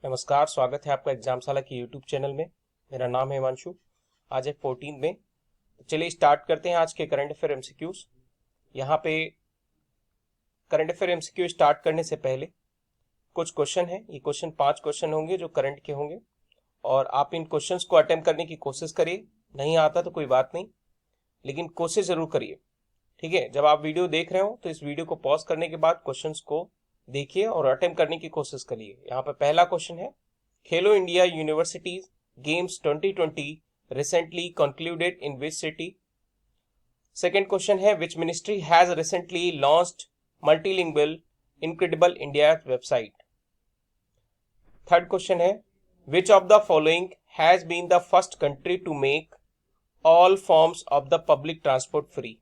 नमस्कार, स्वागत है आपका एग्जामशाला के यूट्यूब चैनल में। मेरा नाम है हिमांशु। आज है 14 में। तो चलिए स्टार्ट करते हैं आज के करंट अफेयर एमसीक्यूज। यहाँ पे करंट अफेयर एमसीक्यू स्टार्ट करने से पहले कुछ क्वेश्चन है। ये क्वेश्चन 5 क्वेश्चन होंगे जो करंट के होंगे और आप इन क्वेश्चंस को अटेम्प्ट करने की कोशिश करिए। नहीं आता तो कोई बात नहीं, लेकिन कोशिश जरूर करिए। ठीक है, जब आप वीडियो देख रहे हो तो इस वीडियो को पॉज करने के बाद क्वेश्चंस को देखिए और अटेम्प्ट करने की कोशिश करिए। यहाँ पे पहला क्वेश्चन है, खेलो India universities games 2020 recently concluded in which city? Second question है, which ministry has recently launched multilingual Incredible India website? Third question है, which of the following has been the first country to make all forms of the public transport free?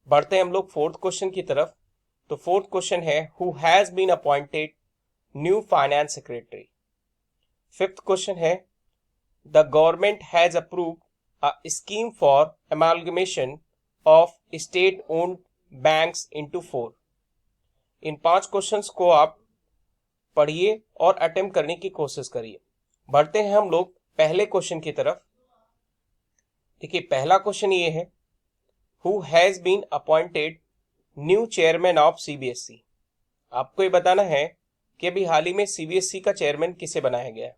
बढ़ते हैं हम लोग fourth question की तरफ। तो fourth question है, who has been appointed new finance secretary? Fifth question है, the government has approved a scheme for amalgamation of state-owned banks into 4. In 5 questions को आप पढ़िए और अटेम्प्ट करने की कोशिश करिए। बढ़ते हैं हम लोग पहले क्वेश्चन की तरफ। देखिए, पहला क्वेश्चन ये है, who has been appointed new chairman of CBSE? आपको ये बताना है कि अभी हाल ही में CBSE का चेयरमैन किसे बनाया गया है।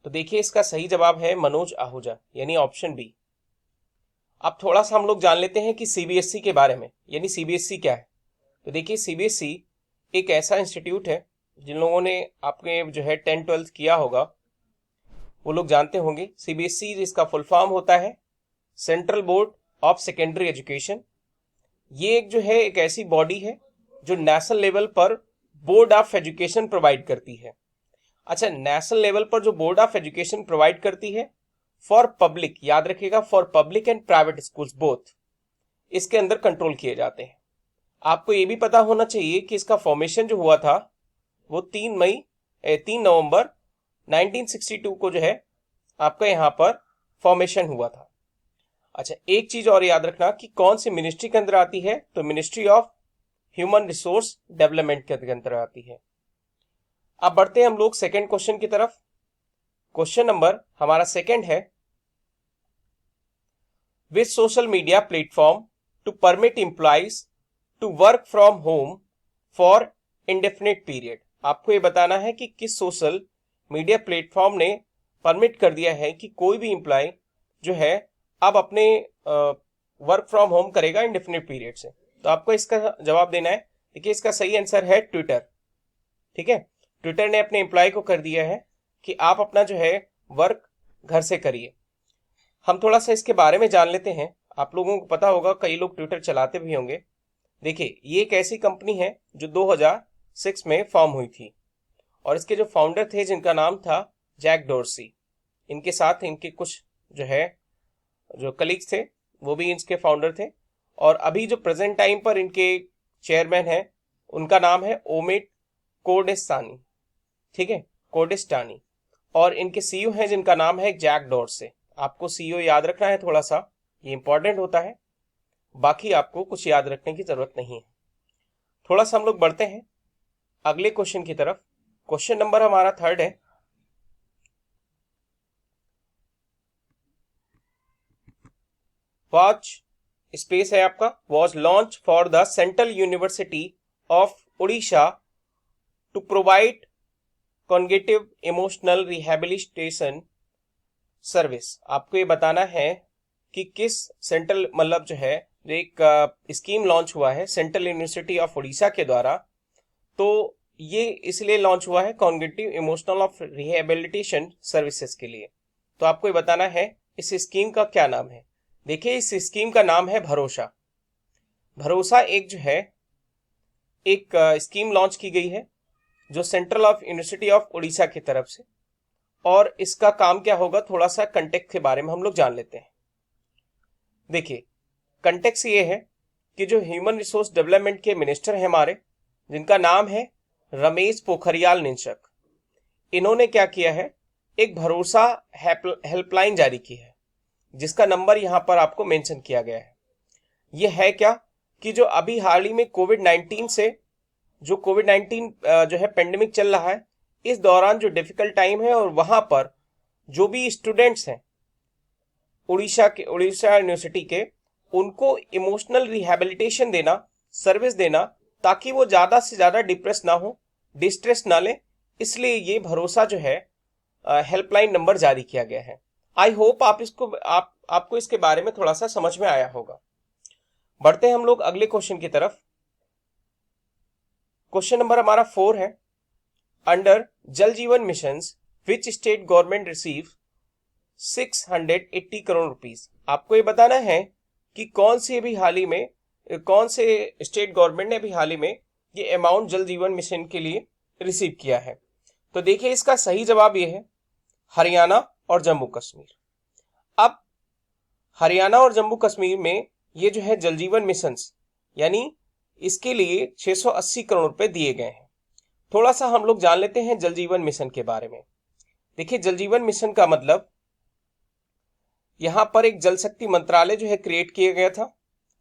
तो देखिए, इसका सही जवाब है मनोज आहूजा, यानी ऑप्शन बी। अब थोड़ा सा हम लोग जान लेते हैं कि सीबीएसई के बारे में, यानी सीबीएसई क्या है। तो देखिए, सीबीएसई एक ऐसा इंस्टीट्यूट है, जिन लोगों ने आपके जो है 10-12 किया होगा वो लोग जानते होंगे। सीबीएसई इसका फुल फॉर्म होता है central board of secondary education. ये एक जो है एक ऐसी बॉडी है जो नेशनल लेवल पर बोर्ड ऑफ एजुकेशन प्रोवाइड करती है। अच्छा, नेशनल लेवल पर जो बोर्ड ऑफ एजुकेशन प्रोवाइड करती है फॉर पब्लिक, याद रखिएगा, for public and private schools both, इसके अंदर कंट्रोल किए जाते हैं। आपको ये भी पता होना चाहिए कि इसका फॉर्मेशन जो हुआ था वो 3 नवंबर 1962 को जो है आपका यहाँ पर फॉर्मेशन हुआ था। अच्छा, एक चीज और याद रखना कि कौन सी मिनिस्ट्री के अंदर आती है, तो ministry of human resource development के अंदर आती है। अब बढ़ते हैं हम लोग सेकेंड क्वेश्चन की तरफ। क्वेश्चन नंबर हमारा सेकेंड है, which social media platform to permit employees to work from home for indefinite period? आपको ये बताना है कि किस सोशल मीडिया प्लेटफॉर्म ने परमिट कर दिया है कि कोई भी एम्प्लॉय जो है अब अपने वर्क फ्रॉम होम करेगा इंडेफिनिट पीरियड से। तो आपको इसका जवाब देना है। देखिए, इसका सही आंसर है ट्विटर। ठीक है, ट्विटर ने अपने एम्प्लॉय को कर दिया है कि आप अपना जो है वर्क घर से करिए। हम थोड़ा सा इसके बारे में जान लेते हैं। आप लोगों को पता होगा, कई लोग ट्विटर चलाते भी होंगे। देखिए, ये एक ऐसी कंपनी है जो 2006 में फॉर्म हुई थी और इसके जो फाउंडर थे जिनका नाम था जैक डोर्सी, इनके साथ इनके कुछ जो है जो कलीग्स थे वो भी इसके फाउंडर थे। और अभी जो प्रेजेंट टाइम पर इनके चेयरमैन है उनका नाम है ओमिट कोर्डेस्तानी। ठीक है, कोर्डेस्टानी। और इनके सीईओ हैं जिनका नाम है जैक डोर्से। आपको सीईओ याद रखना है, थोड़ा सा ये इंपॉर्टेंट होता है, बाकी आपको कुछ याद रखने की जरूरत नहीं है। थोड़ा सा हम लोग बढ़ते हैं अगले क्वेश्चन की तरफ। क्वेश्चन नंबर हमारा थर्ड है, वॉच स्पेस है आपका, was launch for the Central University of Orissa to provide cognitive emotional rehabilitation service. आपको ये बताना है कि किस सेंट्रल मतलब जो है एक स्कीम लॉन्च हुआ है सेंट्रल यूनिवर्सिटी ऑफ उड़ीसा के द्वारा। तो ये इसलिए लॉन्च हुआ है cognitive emotional of rehabilitation services के लिए। तो आपको ये बताना है इस स्कीम का क्या नाम है। देखिए, इस स्कीम का नाम है भरोसा। भरोसा एक जो है एक स्कीम लॉन्च की गई है जो central of university of Orissa की तरफ से। और इसका काम क्या होगा, थोड़ा सा कंटेक्ट के बारे में हम लोग जान लेते हैं। देखिए, कंटेक्ट ये है कि जो ह्यूमन रिसोर्स डेवलपमेंट के मिनिस्टर हैं हमारे, जिनका नाम है रमेश पोखरियाल निशंक, इन्होंने क्या किया है, एक भरोसा हेल्पलाइन जारी की है जिसका नंबर यहां पर आपको मेंशन किया गया है। यह है क्या कि जो अभी हाल ही में कोविड-19 से जो कोविड-19 जो है पेंडेमिक चल रहा है, इस दौरान जो डिफिकल्ट टाइम है और वहां पर जो भी स्टूडेंट्स हैं उड़ीसा यूनिवर्सिटी के, उनको इमोशनल रिहैबिलिटेशन देना, सर्विस देना, ताकि वो ज्यादा से ज्यादा डिप्रेस ना हो, डिस्ट्रेस ना ले। इसलिए ये भरोसा जो है हेल्पलाइन नंबर जारी किया गया है। आई होप आपको इसके बारे में थोड़ा सा समझ में आया होगा। बढ़ते हैं हम लोग अगले क्वेश्चन की तरफ। क्वेश्चन नंबर हमारा 4 है, अंडर जल जीवन mission which state government receive 680 crore rupees. आपको ये बताना है कि कौन से स्टेट गवर्नमेंट ने भी हाल ही में ये अमाउंट जल जीवन मिशन के लिए रिसीव किया है। तो देखिए इसका सही जवाब ये है हरियाणा और जम्मू कश्मीर। अब हरियाणा और जम्मू कश्मीर में ये जो है जल जीवन मिशन, यानी इसके लिए 680 करोड़ रुपए दिए गए हैं। थोड़ा सा हम लोग जान लेते हैं जल जीवन मिशन के बारे में। देखिए जल जीवन मिशन का मतलब, यहां पर एक जल शक्ति मंत्रालय जो है क्रिएट किया गया था।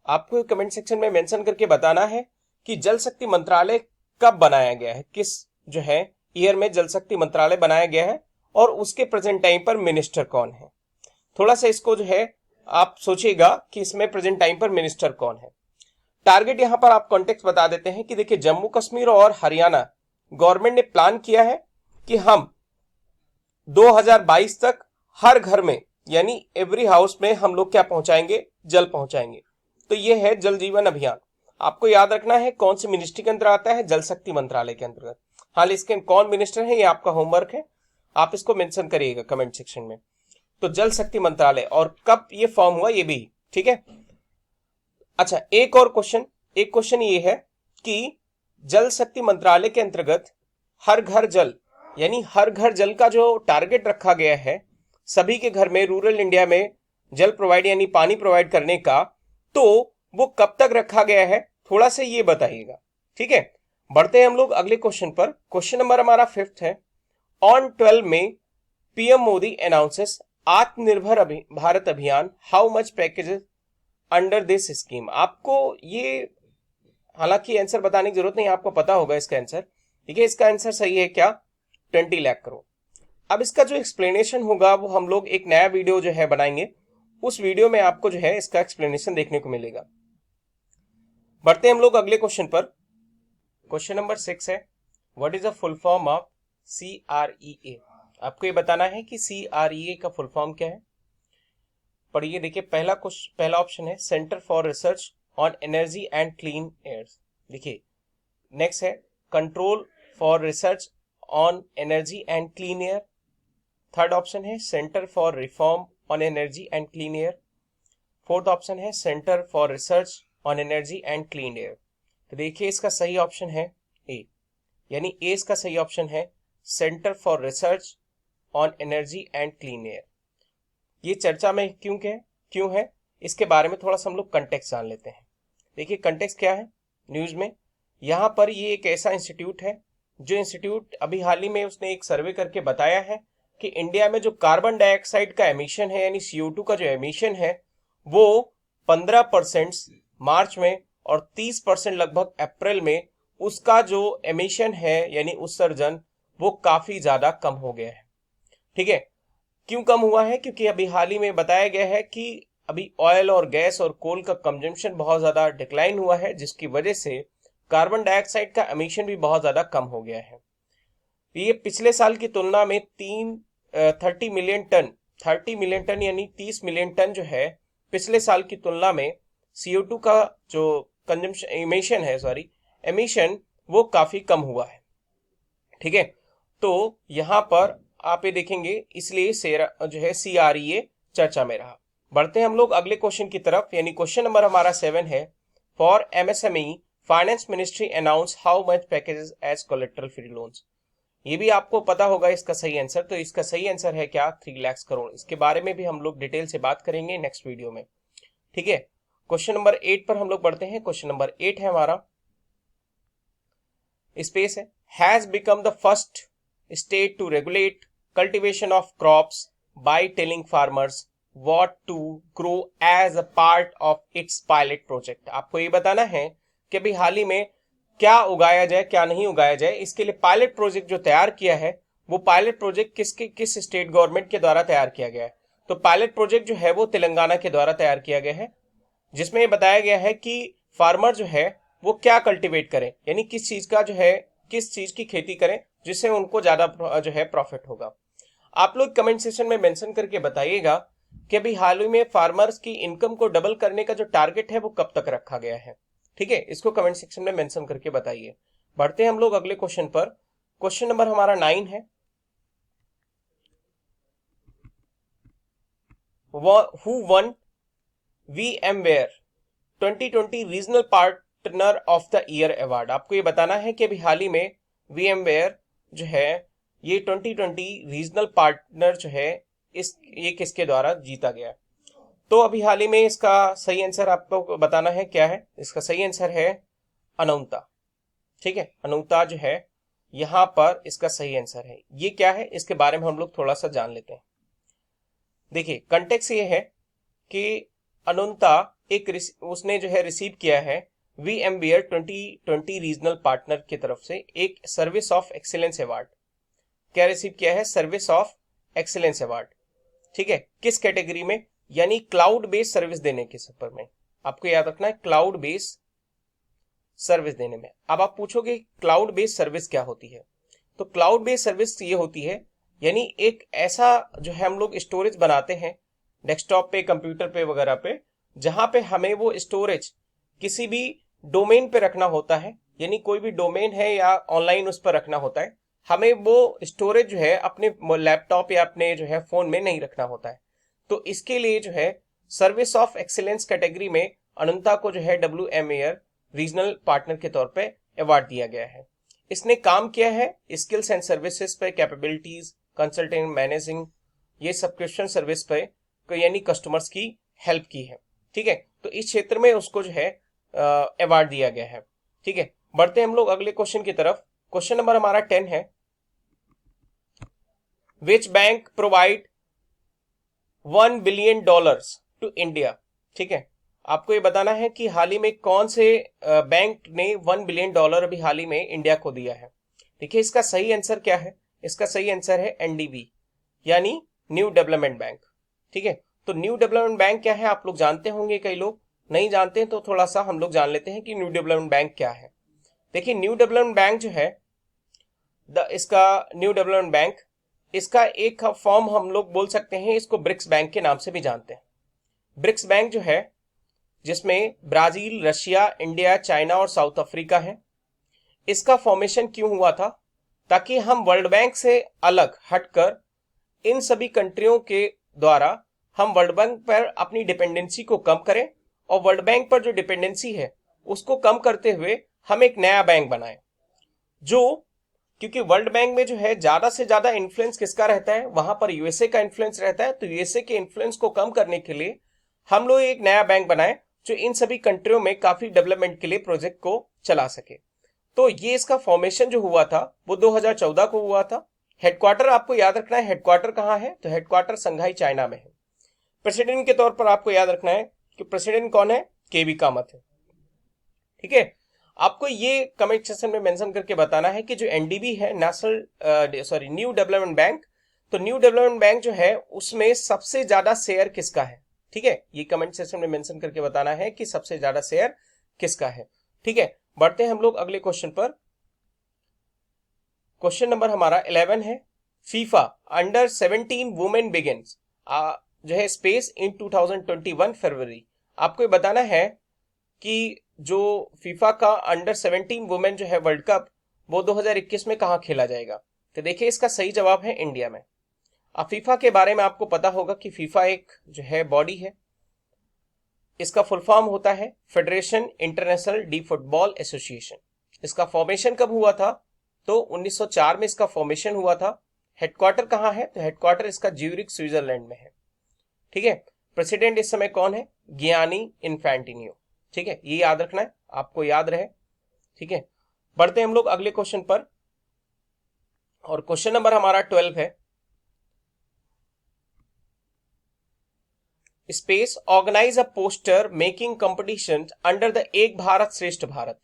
आपको कमेंट सेक्शन में मेंशन करके बताना है कि जल शक्ति मंत्रालय कब बनाया गया है, किस जो है ईयर में जल शक्ति मंत्रालय बनाया गया है, और उसके प्रेजेंट टाइम पर मिनिस्टर कौन है। थोड़ा सा इसको जो है आप सोचिएगा कि इसमें प्रेजेंट टाइम पर मिनिस्टर कौन है। टारगेट यहां पर आप कॉन्टेक्स्ट बता देते हैं कि देखिए जम्मू कश्मीर और हरियाणा गवर्नमेंट ने प्लान किया है कि हम 2022 तक हर घर में, यानी एवरी हाउस में हम लोग क्या पहुंचाएंगे, जल पहुंचाएंगे। तो ये है जल जीवन अभियान। आपको याद रखना है कौन सी मिनिस्ट्री के अंदर आता है, जल शक्ति मंत्रालय के अंतर्गत। हाल इसके कौन मिनिस्टर है ये आपका होमवर्क है, आप इसको मेंशन करिएगा कमेंट सेक्शन में। तो जल शक्ति मंत्रालय, और कब ये फॉर्म हुआ ये भी, ठीक है। अच्छा एक क्वेश्चन ये है कि जल शक्ति मंत्रालय के अंतर्गत हर घर जल, यानी हर घर जल का जो टारगेट रखा गया है, सभी के घर में रूरल इंडिया में जल प्रोवाइड यानी पानी प्रोवाइड करने का, तो वो कब तक रखा गया है, थोड़ा सा ये बताइएगा, ठीक है। बढ़ते हैं हम लोग अगले क्वेश्चन पर। क्वेश्चन नंबर हमारा 5 है, ऑन 12 में पीएम मोदी अनाउंसेस आत्मनिर्भर भारत अभियान, how much packages under this scheme. आपको ये हालांकि आंसर बताने की जरूरत नहीं, आपको पता होगा इसका आंसर, ठीक है। इसका आंसर सही है क्या, 20 लाख करोड़। अब इसका जो एक्सप्लेनेशन होगा वो हम लोग एक नया वीडियो जो है बनाएंगे, उस वीडियो में आपको जो है इसका एक्सप्लेनेशन देखने को मिलेगा। बढ़ते हैं हम लोग अगले क्वेश्चन पर। क्वेश्चन नंबर 6 है, what is the full form of CREA। आपको ये बताना है कि CREA का फुल फॉर्म क्या है। पढ़िए, देखिए पहला ऑप्शन है centre for research on energy and clean air. देखिए नेक्स्ट है control for research on energy and clean air. Third option है centre for reform on energy and clean air. Fourth option है centre for research on energy and clean air. तो देखिए इसका सही option है ए, यानी ए इसका सही ऑप्शन है, centre for research on energy and clean air. ये चर्चा में क्यों है इसके बारे में थोड़ा सा हम लोग कंटेक्स्ट जान लेते हैं। देखिए कंटेक्स्ट क्या है न्यूज में, यहाँ पर ये एक ऐसा इंस्टीट्यूट है जो इंस्टीट्यूट अभी हाल ही में उसने एक सर्वे करके बताया है कि इंडिया में जो कार्बन डाइऑक्साइड का एमिशन है, यानी CO2 का जो एमिशन है, वो 15% मार्च में और 30% लगभग अप्रैल में उसका जो एमिशन है यानी उत्सर्जन वो काफी ज्यादा कम हो गया है, ठीक है। क्यों कम हुआ है, क्योंकि अभी हाल ही में बताया गया है कि अभी ऑयल और गैस और कोल का कंजम्पशन बहुत ज्यादा डिक्लाइन हुआ है, जिसकी वजह से कार्बन डाइऑक्साइड का एमिशन भी बहुत ज्यादा कम हो गया है। ये पिछले साल की तुलना में 30 मिलियन टन यानी 30 मिलियन टन जो है पिछले साल की तुलना में CO2 का जो कंजम्पशन एमिशन वो काफी कम हुआ है, ठीक है। तो यहां पर आप ये देखेंगे, इसलिए जो है CREA चर्चा में रहा। बढ़ते हैं हम लोग अगले क्वेश्चन की तरफ, यानी क्वेश्चन नंबर हमारा 7 है, for MSME finance ministry announce how much packages as collateral free loans. ये भी आपको पता होगा इसका सही आंसर। तो इसका सही आंसर है क्या, 3 लाख करोड़। इसके बारे में भी हम लोग डिटेल से बात करेंगे नेक्स्ट वीडियो में, ठीक है। क्वेश्चन नंबर 8 पर हम लोग बढ़ते हैं। क्वेश्चन नंबर 8 है हमारा, स्पेस है, has become the first state to regulate cultivation of crops by telling farmers what to grow as a part of its pilot project. आपको ये बताना है कि अभी हाल ही में क्या उगाया जाए क्या नहीं उगाया जाए, इसके लिए पायलट प्रोजेक्ट जो तैयार किया है वो पायलट प्रोजेक्ट किस स्टेट गवर्नमेंट के द्वारा तैयार किया गया है। तो पायलट प्रोजेक्ट जो है वो तेलंगाना के द्वारा तैयार किया गया है, जिसमें ये बताया गया है कि फार्मर जो है वो क्या कल्टीवेट करें, यानी किस चीज का जो है किस चीज की खेती करें जिससे उनको ज्यादा जो है प्रॉफिट होगा। आप लोग कमेंट सेक्शन में मेंशन करके बताइएगा कि अभी हाल ही में फार्मर्स की इनकम को डबल करने का जो टारगेट है वो कब तक रखा गया है। ठीक है, इसको कमेंट सेक्शन में मेंशन करके बताइए। बढ़ते हैं हम लोग अगले क्वेश्चन पर। क्वेश्चन नंबर हमारा 9 है, who one VMware 2020 regional partner of the year award. आपको ये बताना है कि अभी हाल ही में VMware जो है ये 2020 रीजनल पार्टनर जो है ये किसके द्वारा जीता गया। तो अभी हाल ही में इसका सही आंसर आपको बताना है क्या है। इसका सही आंसर है अनंता। ठीक है, अनंता जो है यहां पर इसका सही आंसर है। ये क्या है इसके बारे में हम लोग थोड़ा सा जान लेते हैं। देखिए कंटेक्स्ट ये है कि अनंता उसने जो है रिसीव किया है VMware 2020 रीजनल पार्टनर की तरफ से एक सर्विस ऑफ एक्सीलेंस अवार्ड। क्या रिसीव किया है? Service of excellence award. ठीक है, किस कैटेगरी में? यानी क्लाउड बेस्ड सर्विस देने के सफर में। आपको याद रखना है क्लाउड बेस्ड सर्विस देने में। अब आप पूछोगे क्लाउड बेस्ड सर्विस क्या होती है, तो क्लाउड बेस्ड सर्विस ये होती है यानी एक ऐसा जो है हम लोग स्टोरेज बनाते हैं डेस्कटॉप पे कंप्यूटर पे वगैरह पे, जहां पे हमें वो स्टोरेज किसी भी डोमेन पे रखना होता है, यानी कोई भी डोमेन है या ऑनलाइन उस पर रखना होता है। हमें वो स्टोरेज जो है अपने लैपटॉप या अपने जो है फोन में नहीं रखना होता है। तो इसके लिए जो है सर्विस ऑफ एक्सीलेंस कैटेगरी में अनंता को जो है WMAR रीजनल पार्टनर के तौर पे अवार्ड दिया गया है। इसने काम किया है स्किल्स एंड सर्विसेज पे, कैपेबिलिटीज, कंसल्टिंग, मैनेजिंग, ये सब्सक्रिप्शन सर्विस पे, यानी कस्टमर्स की हेल्प की है। ठीक है, तो इस क्षेत्र में उसको जो है अवार्ड दिया गया है। ठीक है, बढ़ते हैं हम लोग अगले क्वेश्चन की तरफ। क्वेश्चन नंबर हमारा 10 है, which bank provide $1 billion to India. ठीक है, आपको ये बताना है कि हाल ही में कौन से बैंक ने $1 बिलियन अभी हाल ही में इंडिया को दिया है। देखिए इसका सही आंसर क्या है? इसका सही आंसर है NDB यानी न्यू डेवलपमेंट बैंक। ठीक है, तो न्यू डेवलपमेंट बैंक क्या है आप लोग जानते होंगे, कई लोग नहीं जानते हैं, तो थोड़ा सा हम लोग जान लेते हैं कि न्यू डेवलपमेंट बैंक क्या है। देखिए न्यू डेवलपमेंट बैंक जो है इसका न्यू डेवलपमेंट बैंक, इसका एक फॉर्म हम लोग बोल सकते हैं, इसको ब्रिक्स बैंक के नाम से भी जानते हैं। ब्रिक्स बैंक जो है जिसमें ब्राजील, रशिया, इंडिया, चाइना और साउथ अफ्रीका है। इसका फॉर्मेशन क्यों हुआ था? ताकि हम वर्ल्ड बैंक से अलग हटकर इन सभी कंट्रियों के द्वारा हम वर्ल्ड बैंक पर अपनी डिपेंडेंसी को कम करें और वर्ल्ड बैंक पर जो डिपेंडेंसी है उसको कम करते हुए हम एक नया बैंक बनाएं, जो क्योंकि वर्ल्ड बैंक में जो है ज्यादा से ज्यादा इन्फ्लुएंस किसका रहता है, वहां पर यूएसए का इन्फ्लुएंस रहता है। तो यूएसए के इन्फ्लुएंस को कम करने के लिए हम लोग एक नया बैंक बनाए जो इन सभी कंट्रियों में काफी डेवलपमेंट के लिए प्रोजेक्ट को चला सके। तो ये इसका फॉर्मेशन जो हुआ था वो 2014 को हुआ था। हेडक्वार्टर आपको याद रखना है, हेडक्वार्टर कहां है? तो हेडक्वार्टर संघाई चाइना में है। प्रेसिडेंट के तौर पर आपको याद रखना है कि प्रेसिडेंट कौन है? केवी कामत है। ठीक है, आपको ये कमेंट सेक्शन में मेंशन करके बताना है कि जो एनडीबी है न्यू डेवलपमेंट बैंक, तो न्यू डेवलपमेंट बैंक जो है उसमें सबसे ज्यादा शेयर किसका है। ठीक है, ये कमेंट सेक्शन में मेंशन करके बताना है कि सबसे ज्यादा शेयर किसका है। ठीक है, बढ़ते हैं हम लोग अगले क्वेश्चन पर। क्वेश्चन नंबर हमारा 11 है, फीफा अंडर 17 वुमेन बिगिंस जो है स्पेस इन 2021 फरवरी। आपको ये बताना है कि जो फीफा का अंडर 17 वुमेन जो है वर्ल्ड कप वो 2021 में कहां खेला जाएगा। तो देखिए इसका सही जवाब है इंडिया में। अब फीफा के बारे में आपको पता होगा कि फीफा एक जो है बॉडी है, इसका फुल फॉर्म होता है federation international D football association. इसका फॉर्मेशन कब हुआ था? तो 1904 में इसका फॉर्मेशन हुआ था। हेडक्वार्टर कहां है? तो हेडक्वार्टर इसका ज्यूरिक स्विट्जरलैंड में है। ठीक है, प्रेसिडेंट इस समय कौन है? Gianni Infantino. ठीक है, ये याद रखना है, आपको याद रहे। ठीक है, बढ़ते हैं हम लोग अगले क्वेश्चन पर और क्वेश्चन नंबर हमारा 12 है, space organise a poster making competition under the Ek Bharat श्रेष्ठ भारत।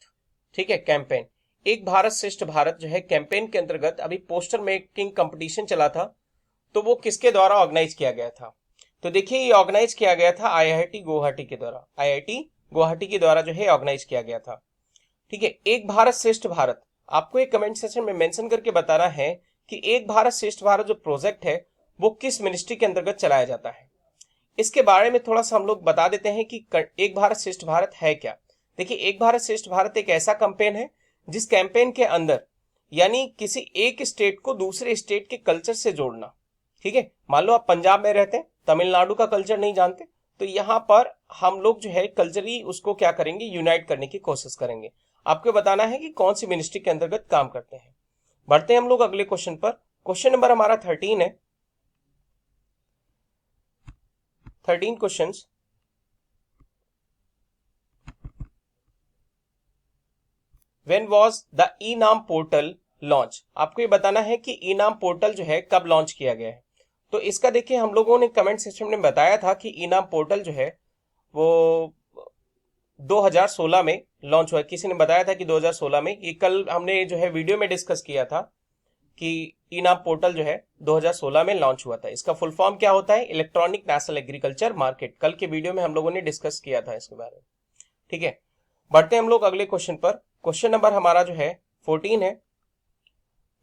ठीक है, कैंपेन, एक भारत श्रेष्ठ भारत जो है कैंपेन के अंतर्गत अभी पोस्टर मेकिंग कंपटीशन चला था, तो वो किसके द्वारा ऑर्गेनाइज किया गया था? तो देखिए ये ऑर्गेनाइज किया गया था आईआईटी गुवाहाटी के द्वारा, आईआईटी गुवाहाटी के द्वारा जो है ऑर्गेनाइज किया गया था। ठीक है, एक भारत श्रेष्ठ भारत, आपको एक कमेंट सेक्शन में मेंशन करके बताना है कि एक भारत श्रेष्ठ भारत जो प्रोजेक्ट है वो किस मिनिस्ट्री के अंतर्गत चलाया जाता है। इसके बारे में थोड़ा सा हम लोग बता देते हैं कि एक भारत श्रेष्ठ भारत है क्या। देखिए, एक भारत श्रेष्ठ भारत एक ऐसा कैंपेन है जिस कैंपेन के अंदर यानी किसी एक स्टेट को दूसरे स्टेट के कल्चर से जोड़ना। ठीक है, मान लो आप पंजाब में रहते हैं, तमिलनाडु का कल्चर नहीं जानते, तो यहां पर हम लोग जो है कल्चरली उसको क्या करेंगे, यूनाइट करने की कोशिश करेंगे। आपको बताना है कि कौन सी मिनिस्ट्री के अंतर्गत काम करते हैं। बढ़ते हैं हम लोग अगले क्वेश्चन पर। क्वेश्चन नंबर हमारा 13 है। 13 questions. When was the e-NAM portal launch? आपको ये बताना है कि ई-नाम पोर्टल जो है कब लॉन्च किया गया है। तो इसका देखिए हम लोगों ने कमेंट सेक्शन में बताया था कि ई-नाम पोर्टल जो है वो 2016 में लॉन्च हुआ। किसी ने बताया था कि 2016 में, ये कल हमने जो है वीडियो में डिस्कस किया था कि ई-नाम पोर्टल जो है 2016 में लॉन्च हुआ था। इसका फुल फॉर्म क्या होता है? Electronic national agriculture market. कल के वीडियो में हम लोगों ने डिस्कस किया था इसके बारे में। ठीक है, बढ़ते हैं हम लोग अगले क्वेश्चन पर। क्वेश्चन नंबर हमारा जो है 14 है।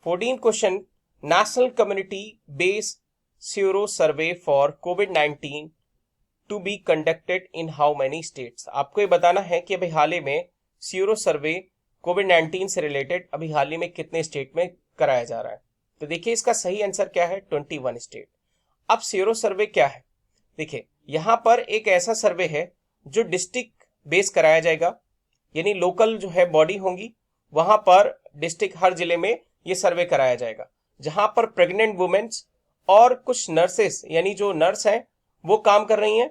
14 question, national community based sero survey for कोविड-19 to be conducted in how many states? आपको ये बताना है कि अभी हाल ही में सीरो सर्वे कोविड-19 से रिलेटेड अभी हाल ही में कितने स्टेट में कराया जा रहा है। तो देखिए इसका सही आंसर क्या है, 21 स्टेट। अब सीरो सर्वे क्या है? देखिए यहां पर एक ऐसा सर्वे है जो डिस्ट्रिक्ट बेस कराया जाएगा, यानी लोकल जो है बॉडी होंगी, वहां पर डिस्ट्रिक्ट हर जिले में ये सर्वे कराया जाएगा, जहां पर प्रेग्नेंट वुमेन्स और कुछ नर्सेस यानी जो नर्स हैं वो काम कर रही हैं,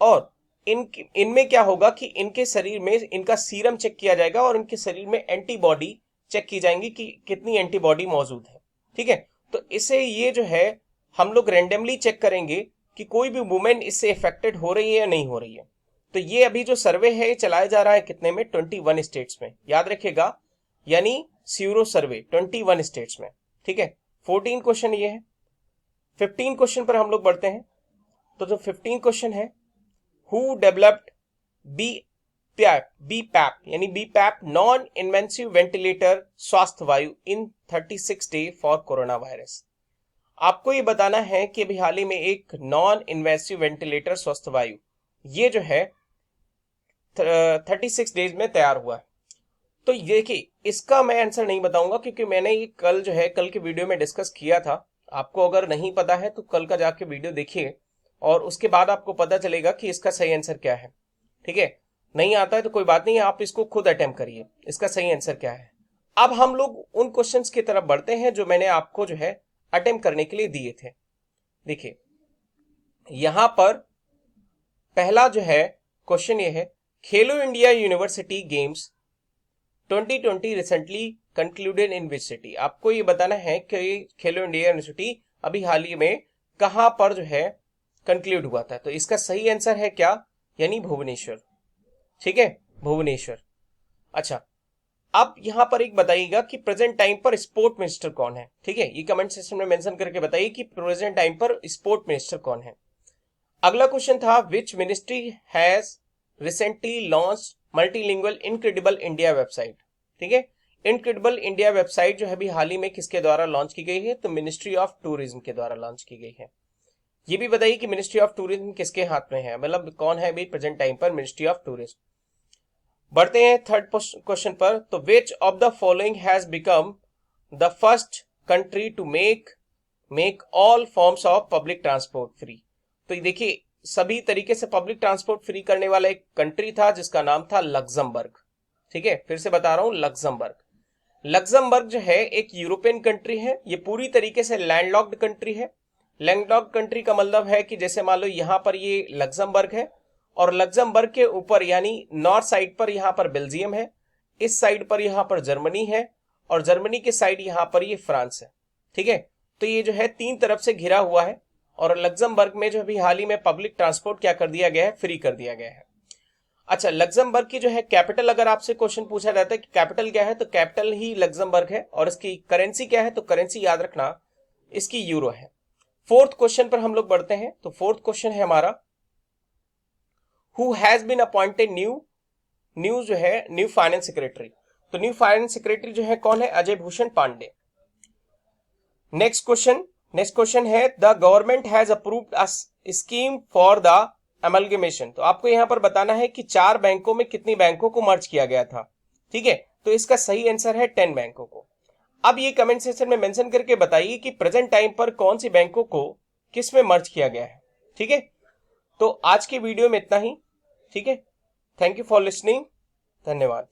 और इनमें क्या होगा कि इनके शरीर में इनका सीरम चेक किया जाएगा और इनके शरीर में एंटीबॉडी चेक की जाएंगी कि कितनी एंटीबॉडी मौजूद है। ठीक है, तो इसे ये जो है हम लोग रैंडमली चेक करेंगे कि कोई भी वुमेन इससे इफेक्टेड हो रही है या नहीं हो रही है। तो ये अभी जो सर्वे है ये चलाया जा रहा है कितने में? 21 स्टेट्स में, याद रखिएगा, यानी सीरो सर्वे 21 स्टेट्स में। ठीक है, 14 क्वेश्चन ये है। 15 क्वेश्चन पर हम लोग बढ़ते हैं। तो जो 15 क्वेश्चन है, हु डेवलप्ड बीपैप यानी बीपैप नॉन इन्वेंसिव वेंटिलेटर स्वास्थ्य वायु इन 36 डे फॉर कोरोना वायरस? आपको ये बताना है कि अभी हाल ही में एक नॉन इन्वेंसिव वेंटिलेटर स्वास्थ्य वायु ये जो है 36 डेज में तैयार हुआ है। तो देखिए इसका मैं आंसर नहीं बताऊंगा क्योंकि मैंने ये कल जो है कल के वीडियो में डिस्कस किया था। आपको अगर नहीं पता है तो कल का जाके वीडियो देखिए और उसके बाद आपको पता चलेगा कि इसका सही आंसर क्या है। ठीक है, नहीं आता है तो कोई बात नहीं, आप इसको खुद अटेम्प्ट करिए, इसका सही आंसर क्या है। अब हम लोग उन क्वेश्चंस की तरफ बढ़ते हैं जो मैंने आपको जो है अटेम्प्ट करने के लिए दिए थे। देखिए यहां पर पहला जो है क्वेश्चन ये है, खेलो India university games 2020 recently concluded in which city? आपको ये बताना है कि खेलो इंडिया यूनिवर्सिटी अभी हाल ही में कहां पर जो है कंक्लूड हुआ था। तो इसका सही आंसर है क्या, यानी भुवनेश्वर। ठीक है, भुवनेश्वर। अच्छा, अब यहां पर एक बताइएगा कि प्रेजेंट टाइम पर स्पोर्ट मिनिस्टर कौन है। ठीक है, ये कमेंट सेक्शन में मेंशन करके बताइए कि प्रेजेंट टाइम पर स्पोर्ट मिनिस्टर कौन है। अगला क्वेश्चन था, which ministry has recently launch multilingual incredible India website? ठीक है, इनक्रेडिबल इंडिया वेबसाइट जो है अभी हाल ही में किसके द्वारा लॉन्च की गई है? तो मिनिस्ट्री ऑफ टूरिज्म के द्वारा लॉन्च की गई है। ये भी बताइए कि मिनिस्ट्री ऑफ टूरिज्म किसके हाथ में है, मतलब कौन है अभी प्रेजेंट टाइम पर मिनिस्ट्री ऑफ टूरिज्म। बढ़ते हैं थर्ड क्वेश्चन पर। तो which of the following has become the first country to make all forms of public transport free? तो देखिए सभी तरीके से पब्लिक ट्रांसपोर्ट फ्री करने वाला एक कंट्री था जिसका नाम था लग्जमबर्ग। ठीक है, फिर से बता रहा हूं, लग्जमबर्ग। लग्जमबर्ग जो है एक यूरोपियन कंट्री है, ये पूरी तरीके से लैंडलॉक्ड कंट्री है। लैंडलॉक्ड कंट्री का मतलब है कि जैसे मान लो यहां पर ये लग्जमबर्ग है और लग्जमबर्ग के ऊपर यानी नॉर्थ साइड पर यहां पर बेल्जियम है, इस साइड पर यहां पर जर्मनी है और जर्मनी के साइड यहां पर ये फ्रांस है। ठीक है, तो ये जो है तीन तरफ से घिरा हुआ है और लग्जमबर्ग में जो अभी हाल ही में पब्लिक ट्रांसपोर्ट क्या कर दिया गया है, फ्री कर दिया गया है। अच्छा, लग्जमबर्ग की जो है कैपिटल, अगर आपसे क्वेश्चन पूछा जाता है कि कैपिटल क्या है, तो कैपिटल ही लग्जमबर्ग है। और इसकी करेंसी क्या है, तो करेंसी याद रखना इसकी यूरो है। फोर्थ क्वेश्चन पर हम लोग बढ़ते हैं। तो फोर्थ क्वेश्चन है हमारा, who has been appointed new जो है न्यू फाइनेंस सेक्रेटरी। तो न्यू फाइनेंस सेक्रेटरी जो है कौन है, अजय भूषण पांडे। नेक्स्ट क्वेश्चन है, the government has approved a scheme for the amalgamation. तो आपको यहां पर बताना है कि 4 बैंकों में कितनी बैंकों को मर्ज किया गया था। ठीक है, तो इसका सही आंसर है 10 बैंकों को। अब ये कमेंट सेक्शन में मेंशन करके बताइए कि प्रेजेंट टाइम पर कौन सी बैंकों को किस में मर्ज किया गया है। ठीक है, तो आज की वीडियो में इतना ही। ठीक है, थैंक यू फॉर लिसनिंग, धन्यवाद।